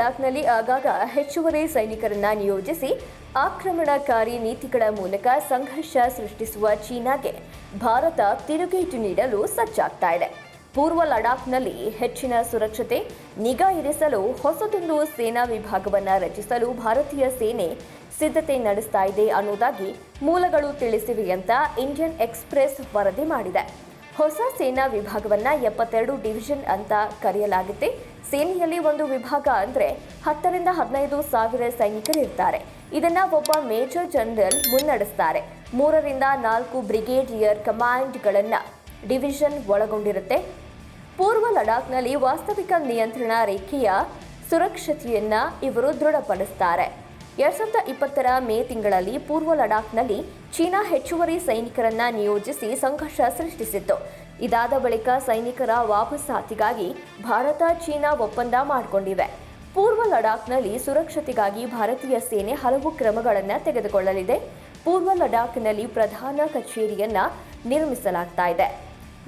ಲಡಾಖ್ನಲ್ಲಿ ಆಗಾಗ ಹೆಚ್ಚುವರಿ ಸೈನಿಕರನ್ನ ನಿಯೋಜಿಸಿ ಆಕ್ರಮಣಕಾರಿ ನೀತಿಗಳ ಮೂಲಕ ಸಂಘರ್ಷ ಸೃಷ್ಟಿಸುವ ಚೀನಾಗೆ ಭಾರತ ತಿರುಗೇಟು ನೀಡಲು ಸಜ್ಜಾಗ್ತಾ ಇದೆ. ಪೂರ್ವ ಲಡಾಖ್ನಲ್ಲಿ ಹೆಚ್ಚಿನ ಸುರಕ್ಷತೆ ನಿಗಾ ಇರಿಸಲು ಹೊಸದೊಂದು ಸೇನಾ ವಿಭಾಗವನ್ನು ರಚಿಸಲು ಭಾರತೀಯ ಸೇನೆ ಸಿದ್ಧತೆ ನಡೆಸ್ತಾ ಇದೆ ಅನ್ನೋದಾಗಿ ಮೂಲಗಳು ತಿಳಿಸಿವೆ ಅಂತ ಇಂಡಿಯನ್ ಎಕ್ಸ್‌ಪ್ರೆಸ್ ವರದಿ ಮಾಡಿದೆ. ಹೊಸ ಸೇನಾ ವಿಭಾಗವನ್ನ 72 ಡಿವಿಷನ್ ಅಂತ ಕರೆಯಲಾಗುತ್ತೆ. ಸೇನೆಯಲ್ಲಿ ಒಂದು ವಿಭಾಗ ಅಂದ್ರೆ 10 ರಿಂದ 15 ಸಾವಿರ ಸೈನಿಕರು ಇರ್ತಾರೆ. ಇದನ್ನ ಒಬ್ಬ ಮೇಜರ್ ಜನರಲ್ ಮುನ್ನಡೆಸ್ತಾರೆ. 3 ರಿಂದ 4 ಬ್ರಿಗೇಡಿಯರ್ ಕಮಾಂಡ್ಗಳನ್ನ ಡಿವಿಷನ್ ಒಳಗೊಂಡಿರುತ್ತೆ. ಪೂರ್ವ ಲಡಾಖ್ನಲ್ಲಿ ವಾಸ್ತವಿಕ ನಿಯಂತ್ರಣ ರೇಖೆಯ ಸುರಕ್ಷತೆಯನ್ನ ಇವರು ದೃಢಪಡಿಸ್ತಾರೆ. 2020ರ ಮೇ ತಿಂಗಳಲ್ಲಿ ಪೂರ್ವ ಲಡಾಖ್ನಲ್ಲಿ ಚೀನಾ ಹೆಚ್ಚುವರಿ ಸೈನಿಕರನ್ನ ನಿಯೋಜಿಸಿ ಸಂಘರ್ಷ ಸೃಷ್ಟಿಸಿತ್ತು. ಇದಾದ ಬಳಿಕ ಸೈನಿಕರ ವಾಪಸಾತಿಗಾಗಿ ಭಾರತ ಚೀನಾ ಒಪ್ಪಂದ ಮಾಡಿಕೊಂಡಿವೆ. ಪೂರ್ವ ಲಡಾಖ್ನಲ್ಲಿ ಸುರಕ್ಷತೆಗಾಗಿ ಭಾರತೀಯ ಸೇನೆ ಹಲವು ಕ್ರಮಗಳನ್ನು ತೆಗೆದುಕೊಳ್ಳಲಿದೆ. ಪೂರ್ವ ಲಡಾಖ್ನಲ್ಲಿ ಪ್ರಧಾನ ಕಚೇರಿಯನ್ನ ನಿರ್ಮಿಸಲಾಗ್ತಾ ಇದೆ.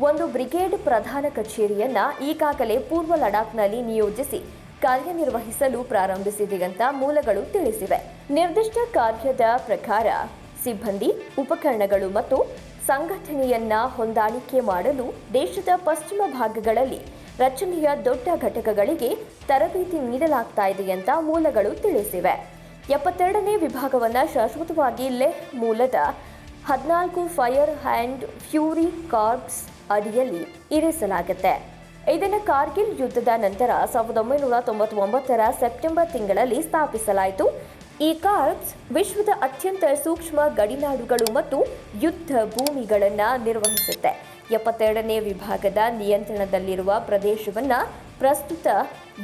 ಒಂದು ಬ್ರಿಗೇಡ್ ಪ್ರಧಾನ ಕಚೇರಿಯನ್ನ ಈಗಾಗಲೇ ಪೂರ್ವ ಲಡಾಖ್ನಲ್ಲಿ ನಿಯೋಜಿಸಿ ಕಾರ್ಯನಿರ್ವಹಿಸಲು ಪ್ರಾರಂಭಿಸಿದೆ ಅಂತ ಮೂಲಗಳು ತಿಳಿಸಿವೆ. ನಿರ್ದಿಷ್ಟ ಕಾರ್ಯದ ಪ್ರಕಾರ ಸಿಬ್ಬಂದಿ, ಉಪಕರಣಗಳು ಮತ್ತು ಸಂಘಟನೆಯನ್ನ ಹೊಂದಾಣಿಕೆ ಮಾಡಲು ದೇಶದ ಪಶ್ಚಿಮ ಭಾಗಗಳಲ್ಲಿ ರಚನೆಯ ದೊಡ್ಡ ಘಟಕಗಳಿಗೆ ತರಬೇತಿ ನೀಡಲಾಗ್ತಾ ಇದೆ ಅಂತ ಮೂಲಗಳು ತಿಳಿಸಿವೆ. 72ನೇ ವಿಭಾಗವನ್ನು ಶಾಶ್ವತವಾಗಿ ಲೆಹ್ ಮೂಲದ 14 ಫೈರ್ ಆ್ಯಂಡ್ ಫ್ಯೂರಿ ಕಾರ್ಪ್ಸ್ ಅಡಿಯಲ್ಲಿ ಇರಿಸಲಾಗುತ್ತೆ. ಇದನ್ನು ಕಾರ್ಗಿಲ್ ಯುದ್ಧದ ನಂತರ 1999ರ ಸೆಪ್ಟೆಂಬರ್ ತಿಂಗಳಲ್ಲಿ ಸ್ಥಾಪಿಸಲಾಯಿತು. ಈ ಕಾರ್ಪ್ಸ್ ವಿಶ್ವದ ಅತ್ಯಂತ ಸೂಕ್ಷ್ಮ ಗಡಿನಾಡುಗಳು ಮತ್ತು ಯುದ್ಧ ಭೂಮಿಗಳನ್ನು ನಿರ್ವಹಿಸುತ್ತೆ. 72ನೇ ವಿಭಾಗದ ನಿಯಂತ್ರಣದಲ್ಲಿರುವ ಪ್ರದೇಶವನ್ನು ಪ್ರಸ್ತುತ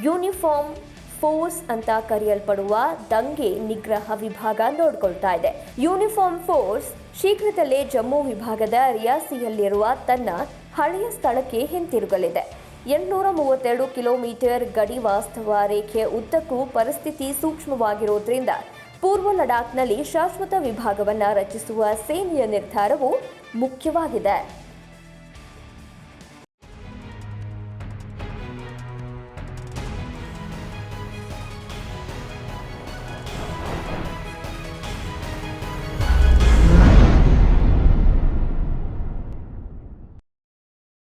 ಯೂನಿಫಾರ್ಮ್ ಫೋರ್ಸ್ ಅಂತ ಕರೆಯಲ್ಪಡುವ ದಂಗೆ ನಿಗ್ರಹ ವಿಭಾಗ ನೋಡಿಕೊಳ್ತಾ ಇದೆ. ಯೂನಿಫಾರ್ಮ್ ಫೋರ್ಸ್ ಶೀಘ್ರದಲ್ಲೇ ಜಮ್ಮು ವಿಭಾಗದ ರಿಯಾಸಿಯಲ್ಲಿರುವ ತನ್ನ ಹಳೆಯ ಸ್ಥಳಕ್ಕೆ ಹಿಂತಿರುಗಲಿದೆ. 832 ಕಿಲೋಮೀಟರ್ ಗಡಿ ವಾಸ್ತವ ರೇಖೆ ಉದ್ದಕ್ಕೂ ಪರಿಸ್ಥಿತಿ ಸೂಕ್ಷ್ಮವಾಗಿರೋದ್ರಿಂದ ಪೂರ್ವ ಲಡಾಖ್ನಲ್ಲಿ ಶಾಶ್ವತ ವಿಭಾಗವನ್ನು ರಚಿಸುವ ಸೇನೆಯ ನಿರ್ಧಾರವು ಮುಖ್ಯವಾಗಿದೆ.